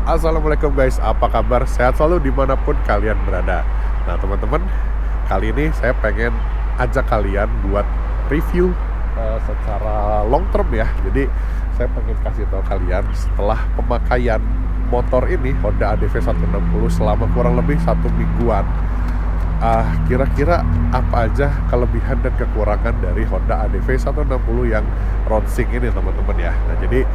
Assalamualaikum guys, apa kabar? Sehat selalu dimanapun kalian berada. Nah teman-teman, kali ini saya pengen ajak kalian buat review secara long term ya. Jadi saya pengen kasih tahu kalian setelah pemakaian motor ini Honda ADV 160 selama kurang lebih 1 mingguan, kira-kira apa aja kelebihan dan kekurangan dari Honda ADV 160 yang ronsing ini teman-teman ya. Nah jadi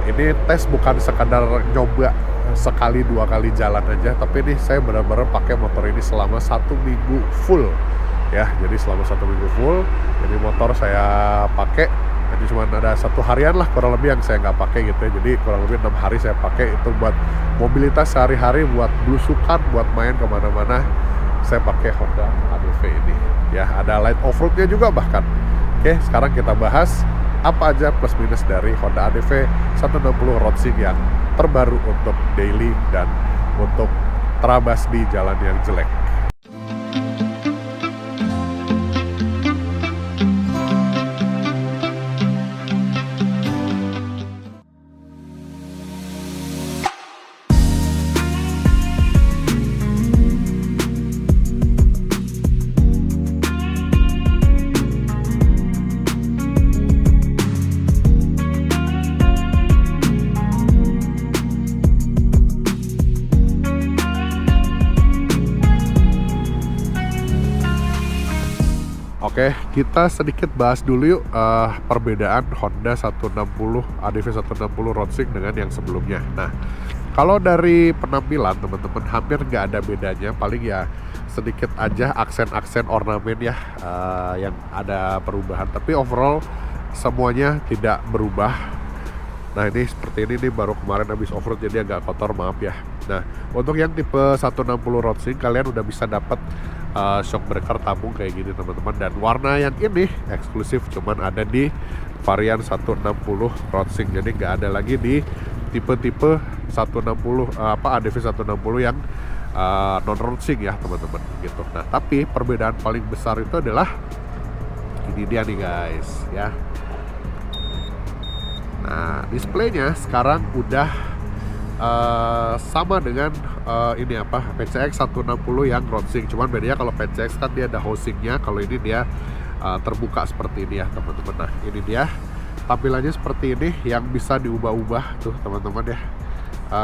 ini tes bukan sekadar nyoba sekali dua kali jalan aja, tapi ini saya benar-benar pakai motor ini selama 1 minggu full ya. Jadi selama 1 minggu full, jadi motor saya pakai. Jadi cuma ada 1 harian lah kurang lebih yang saya nggak pakai gitu ya. Jadi kurang lebih 6 hari saya pakai itu buat mobilitas sehari-hari, buat belusukan, buat main kemana-mana. Saya pakai Honda ADV ini ya, ada light off-roadnya juga bahkan. Oke, sekarang kita bahas apa aja plus minus dari Honda ADV 160 ronsing yang terbaru untuk daily dan untuk terabas di jalan yang jelek. Oke, kita sedikit bahas dulu yuk perbedaan Honda 160 ADV 160 ronsing dengan yang sebelumnya. Nah, kalau dari penampilan teman-teman hampir nggak ada bedanya, paling ya sedikit aja aksen-aksen ornamen ya yang ada perubahan, tapi overall semuanya tidak berubah. Nah ini seperti ini nih, baru kemarin habis off-road jadi agak kotor, maaf ya. Nah untuk yang tipe 160 ronsing kalian udah bisa dapat shock breaker tabung kayak gini teman-teman, dan warna yang ini eksklusif cuman ada di varian 160 ronsing, jadi nggak ada lagi di tipe-tipe 160 ADV 160 yang non ronsing ya teman-teman gitu. Nah tapi perbedaan paling besar itu adalah ini dia nih guys ya. Nah displaynya sekarang udah sama dengan ini PCX 160 yang ronsing, cuman bedanya kalau PCX kan dia ada housingnya, kalau ini dia terbuka seperti ini ya teman-teman. Nah ini dia tampilannya seperti ini yang bisa diubah-ubah tuh teman-teman ya.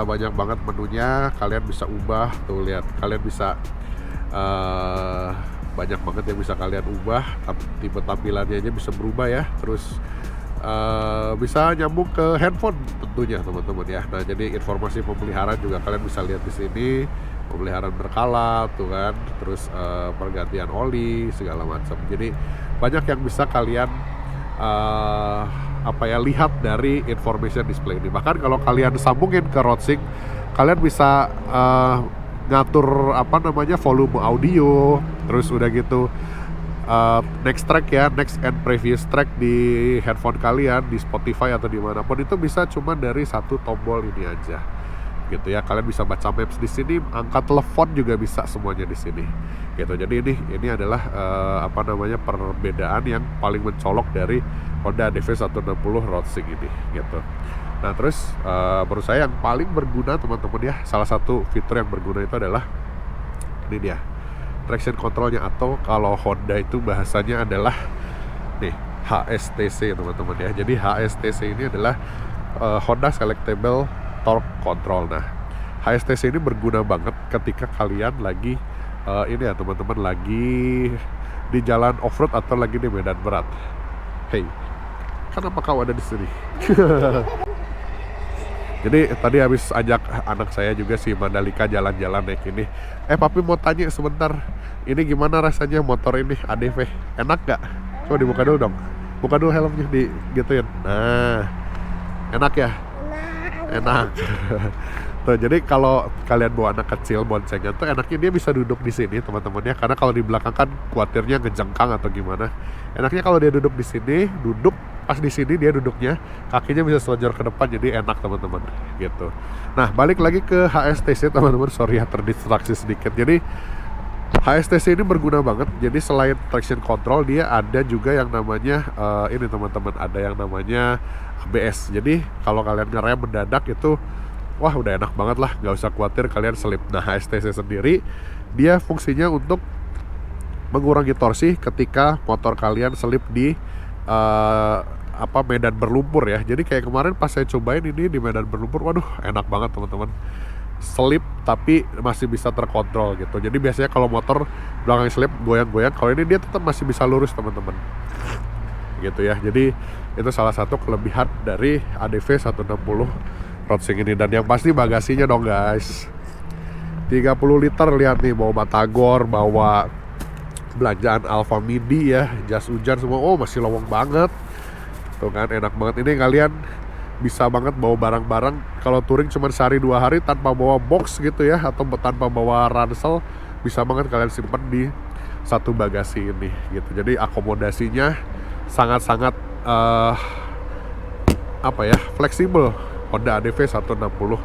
Banyak banget menunya, kalian bisa ubah tuh, lihat kalian bisa banyak banget yang bisa kalian ubah, tipe tampilannya aja bisa berubah ya. Terus bisa nyambung ke handphone tentunya teman-teman ya. Nah jadi informasi pemeliharaan juga kalian bisa lihat di sini, pemeliharaan berkala tuh kan, terus pergantian oli segala macam. Jadi banyak yang bisa kalian lihat dari information display ini. Bahkan kalau kalian sambungin ke ronsing, kalian bisa ngatur volume audio, terus udah gitu next track ya, next and previous track di handphone kalian, di Spotify atau dimanapun itu bisa cuma dari satu tombol ini aja gitu ya. Kalian bisa baca maps di sini, angkat telepon juga bisa, semuanya di sini gitu. Jadi ini adalah perbedaan yang paling mencolok dari Honda ADV 160 ronsing ini gitu. Nah terus menurut saya yang paling berguna teman-teman ya, salah satu fitur yang berguna itu adalah ini dia, traction controlnya, atau kalau Honda itu bahasanya adalah nih HSTC teman-teman ya. Jadi HSTC ini adalah Honda Selectable Torque Control. Nah HSTC ini berguna banget ketika kalian lagi ini ya teman-teman, lagi di jalan off-road atau lagi di medan berat. Hey, kenapa kau ada di sini? Jadi tadi habis ajak anak saya juga si Mandalika jalan-jalan naik ini. Papi mau tanya sebentar, ini gimana rasanya motor ini ADV? Enak gak? Coba dibuka dulu dong. Buka dulu helmnya, digituin. Nah, enak ya? Enak. Tuh, jadi kalau kalian bawa anak kecil boncengan tuh enaknya dia bisa duduk di sini teman-teman ya. Karena kalau di belakang kan kuatirnya ngejengkang atau gimana. Enaknya kalau dia duduk di sini, duduk pas di sini dia duduknya, kakinya bisa selonjor ke depan, jadi enak teman-teman gitu. Nah balik lagi ke HSTC teman-teman, sorry ya terdistraksi sedikit. Jadi HSTC ini berguna banget. Jadi selain traction control, dia ada juga yang namanya ini teman-teman, ada yang namanya ABS. Jadi kalau kalian ngerem mendadak itu wah udah enak banget lah, nggak usah khawatir kalian selip. Nah, HSTC sendiri dia fungsinya untuk mengurangi torsi ketika motor kalian selip di medan berlumpur ya. Jadi kayak kemarin pas saya cobain ini di medan berlumpur, waduh enak banget teman-teman. Selip tapi masih bisa terkontrol gitu. Jadi biasanya kalau motor belakang selip goyang-goyang, kalau ini dia tetap masih bisa lurus teman-teman. Gitu ya. Jadi itu salah satu kelebihan dari ADV 160 Roadsink ini. Dan yang pasti bagasinya dong guys, 30 liter. Lihat nih, bawa batagor, bawa belanjaan Alfa Midi ya, jas hujan semua, oh masih lowong banget tuh kan, enak banget. Ini kalian bisa banget bawa barang-barang kalau touring cuma sehari 2 hari tanpa bawa box gitu ya, atau tanpa bawa ransel, bisa banget kalian simpen di satu bagasi ini gitu. Jadi akomodasinya sangat-sangat fleksibel Honda ADV 160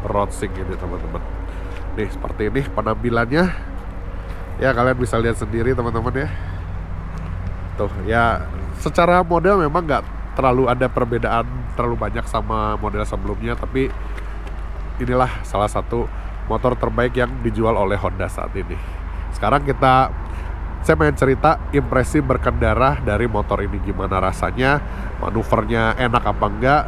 Roadsink ini teman-teman. Nih seperti ini penampilannya ya, kalian bisa lihat sendiri teman-teman ya. Tuh ya, secara model memang nggak terlalu ada perbedaan terlalu banyak sama model sebelumnya, tapi inilah salah satu motor terbaik yang dijual oleh Honda saat ini. Sekarang saya pengen cerita impresi berkendara dari motor ini, gimana rasanya, manuvernya enak apa enggak,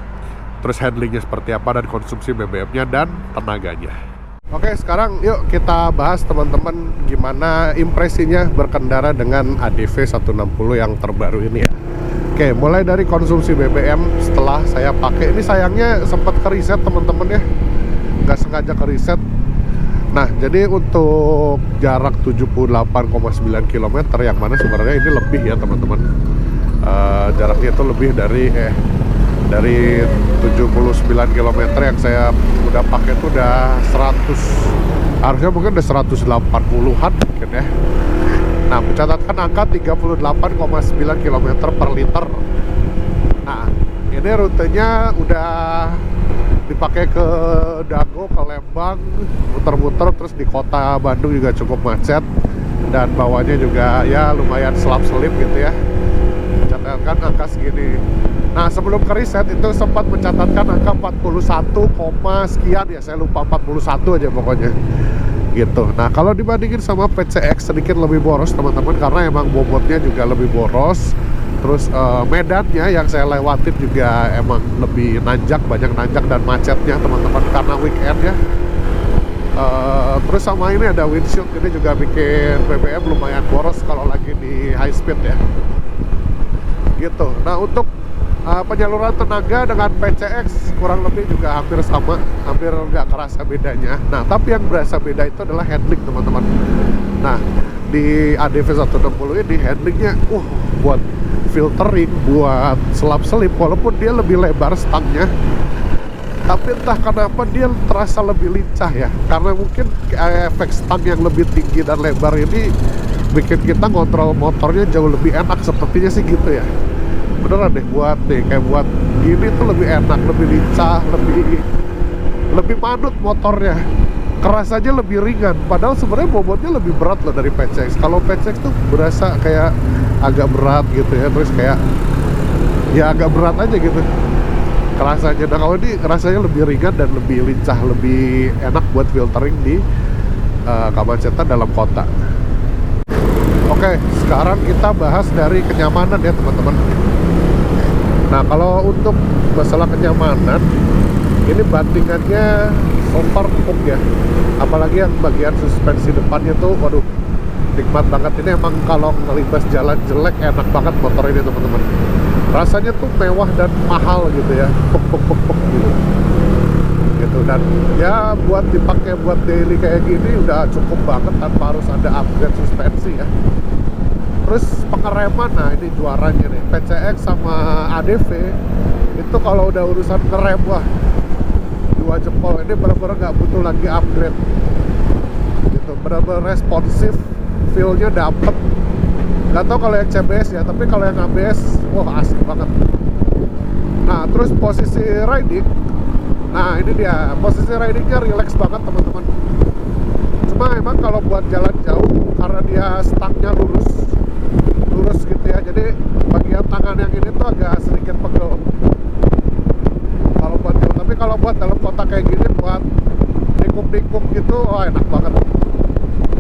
terus handlingnya seperti apa, dan konsumsi BBM-nya dan tenaganya. Oke, sekarang yuk kita bahas teman-teman gimana impresinya berkendara dengan ADV 160 yang terbaru ini ya. Oke, mulai dari konsumsi BBM setelah saya pakai. Ini sayangnya sempat ke-reset teman-teman ya, nggak sengaja ke-reset. Nah, jadi untuk jarak 78,9 km, yang mana sebenarnya ini lebih ya teman-teman. Jaraknya itu lebih dari 79 km yang saya udah pakai itu udah 100, harusnya mungkin udah 180-an mungkin ya. Nah, mencatatkan angka 38,9 km per liter. Nah, ini rutenya udah dipakai ke Dago, ke Lembang, muter-muter, terus di kota Bandung juga cukup macet, dan bawahnya juga ya lumayan selap-selip gitu ya. Mencatatkan angka segini. Nah, sebelum ke riset itu sempat mencatatkan angka 41, sekian ya, saya lupa, 41 aja pokoknya gitu. Nah, kalau dibandingin sama PCX sedikit lebih boros teman-teman, karena emang bobotnya juga lebih boros. Terus medannya yang saya lewatin juga emang lebih nanjak, banyak nanjak dan macetnya teman-teman karena weekend ya. Terus sama ini ada windshield, ini juga bikin BBM lumayan boros kalau lagi di high speed ya gitu. Nah, untuk penyaluran tenaga dengan PCX kurang lebih juga hampir sama, hampir nggak kerasa bedanya. Nah, tapi yang berasa beda itu adalah handling teman-teman. Nah, di ADV 160 ini handlingnya buat filtering, buat selap-selip, walaupun dia lebih lebar stangnya, tapi entah kenapa dia terasa lebih lincah ya, karena mungkin efek stang yang lebih tinggi dan lebar ini bikin kita ngontrol motornya jauh lebih enak, sepertinya sih gitu ya. Beneran deh, kayak buat gini tuh lebih enak, lebih lincah, lebih manut motornya, kerasanya lebih ringan. Padahal sebenarnya bobotnya lebih berat loh dari PCX. Kalau PCX tuh berasa kayak agak berat gitu ya, terus kayak ya agak berat aja gitu kerasanya. Nah, kalau ini rasanya lebih ringan dan lebih lincah, lebih enak buat filtering di kemacetan dalam kota. Oke, sekarang kita bahas dari kenyamanan ya teman-teman. Nah, kalau untuk masalah kenyamanan, ini bandingannya so far empuk ya. Apalagi yang bagian suspensi depannya tuh, waduh, nikmat banget. Ini emang kalau ngelibas jalan jelek enak banget motor ini teman-teman. Rasanya tuh mewah dan mahal gitu ya, puk gitu. Dan ya buat dipakai buat daily kayak gini udah cukup banget tanpa harus ada upgrade suspensi ya. Terus pengereman, nah ini juaranya nih, PCX sama ADV itu kalau udah urusan ngerem, wah 2 jempol. Ini bener-bener nggak butuh lagi upgrade gitu, bener-bener responsif, feel-nya dapet. Nggak tahu kalau yang CBS ya, tapi kalau yang ABS, wah asik banget. Nah, terus posisi riding, nah ini dia, posisi ridingnya relax banget teman-teman. Cuma emang kalau buat jalan jauh, karena dia stangnya lurus gitu ya, jadi bagian tangan yang ini tuh agak sedikit pegel kalau buat jalan. Tapi Tapi kalau buat dalam kota kayak gini, buat nikung-nikung gitu, oh enak banget,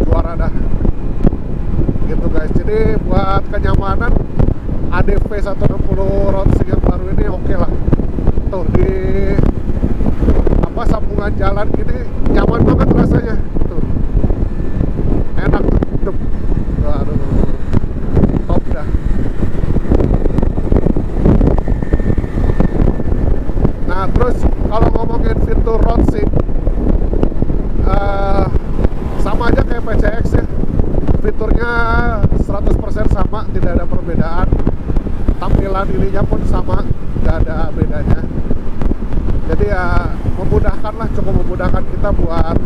juara dah gitu guys. Jadi buat kenyamanan, ADV 160 Ronsing yang baru ini oke lah. Tuh di apa sambungan jalan gini nyaman banget rasanya. Tuh enak tuh. Aduh, top dah. Nah terus kalau ngomongin fitur Ronsing, sama aja kayak PCX ya. Fiturnya 100% sama, tidak ada perbedaan. Tampilan ininya pun sama, nggak ada bedanya. Jadi ya memudahkan lah, cukup memudahkan kita buat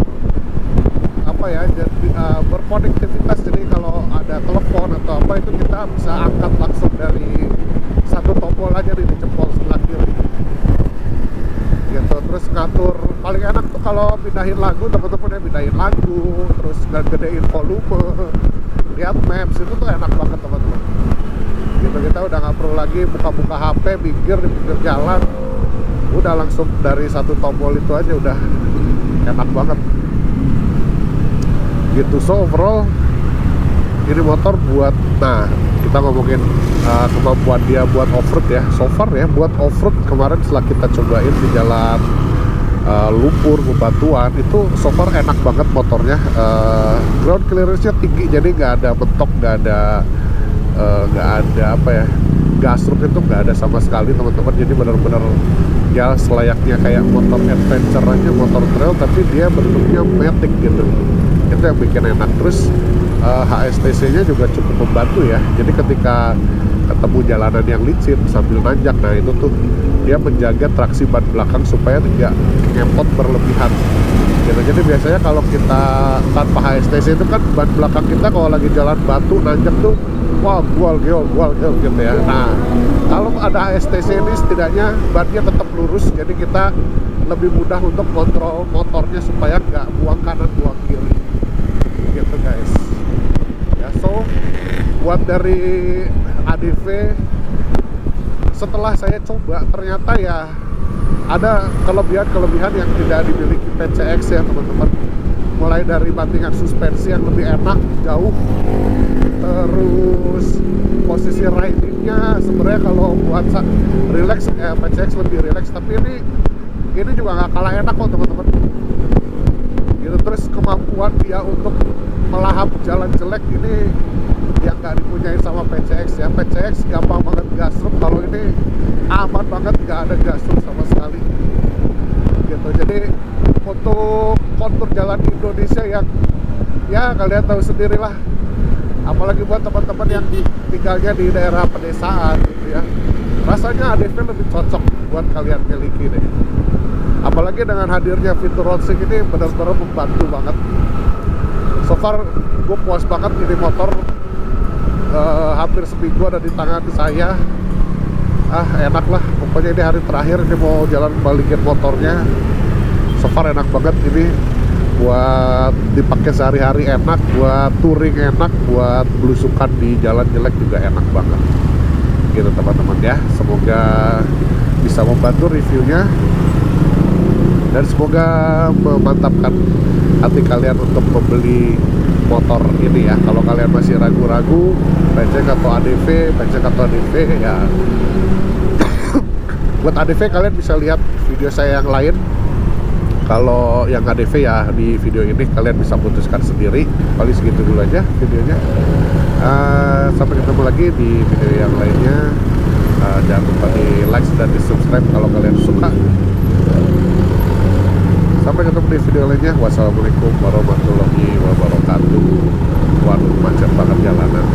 apa ya, jadi berkonektivitas. Jadi kalau ada telepon atau apa itu kita bisa angkat langsung dari satu tombol aja di jempol sebelah kiri gitu. Terus ngatur, paling enak tuh kalau pindahin lagu, teman-teman ya pindahin lagu, terus gedein volume, lihat maps, itu tuh enak banget teman-teman gitu. Kita udah nggak perlu lagi buka-buka HP pinggir di pinggir jalan, udah langsung dari satu tombol itu aja udah enak banget gitu. So overall ini motor buat, nah kita ngomongin kemampuan dia buat off-road ya. So far ya buat off-road kemarin setelah kita cobain di jalan lumpur, bebatuan, itu so far enak banget motornya. Ground clearance-nya tinggi, jadi nggak ada mentok, nggak ada apa ya, gasruk itu nggak ada sama sekali teman-teman. Jadi benar-benar ya selayaknya kayak motor adventure aja, motor trail, tapi dia bentuknya matic gitu. Itu yang bikin enak. Terus HSTC-nya juga cukup membantu ya. Jadi ketika ketemu jalanan yang licin sambil nanjak, nah itu tuh dia menjaga traksi ban belakang supaya tidak ngempot berlebihan gitu. Jadi biasanya kalau kita tanpa HSTC itu kan ban belakang kita kalau lagi jalan batu nanjak tuh wah gual gitu ya. Nah kalau ada HSTC ini setidaknya bannya tetap lurus, jadi kita lebih mudah untuk kontrol motornya supaya nggak buang kanan buang kiri gitu guys ya. So buat dari ADV, setelah saya coba ternyata ya ada kelebihan-kelebihan yang tidak dimiliki PCX ya teman-teman. Mulai dari bantingan suspensi yang lebih enak jauh, terus posisi ridingnya sebenarnya kalau buat relax PCX lebih relax, tapi ini juga nggak kalah enak kok teman-teman gitu. Terus kemampuan dia untuk melahap jalan jelek ini yang nggak dipunyain sama PCX ya. PCX gampang banget gasruk, kalau ini aman banget, nggak ada gasruk sama sekali gitu. Jadi untuk kontur jalan Indonesia yang ya kalian tahu sendiri lah, apalagi buat teman-teman yang tinggalnya di daerah pedesaan gitu ya, rasanya ADV lebih cocok buat kalian miliki deh. Apalagi dengan hadirnya fitur Ronsing ini benar-benar membantu banget. So far gue puas banget, ini motor hampir seminggu ada di tangan saya. Enak lah pokoknya. Ini hari terakhir ini mau jalan balikin motornya. So far enak banget ini, buat dipakai sehari-hari enak, buat touring enak, buat belusukan di jalan jelek juga enak banget gitu teman-teman ya. Semoga bisa membantu reviewnya dan semoga memantapkan hati kalian untuk membeli motor ini ya. Kalau kalian masih ragu-ragu PCX atau ADV, PCX atau ADV ya buat ADV kalian bisa lihat video saya yang lain. Kalau yang ADV ya di video ini kalian bisa putuskan sendiri. Paling segitu dulu aja videonya. Sampai ketemu lagi di video yang lainnya. Jangan lupa di like dan di subscribe kalau kalian suka. Sampai ketemu di video lainnya. Wassalamualaikum warahmatullahi wabarakatuh. Waduh macet banget jalanan.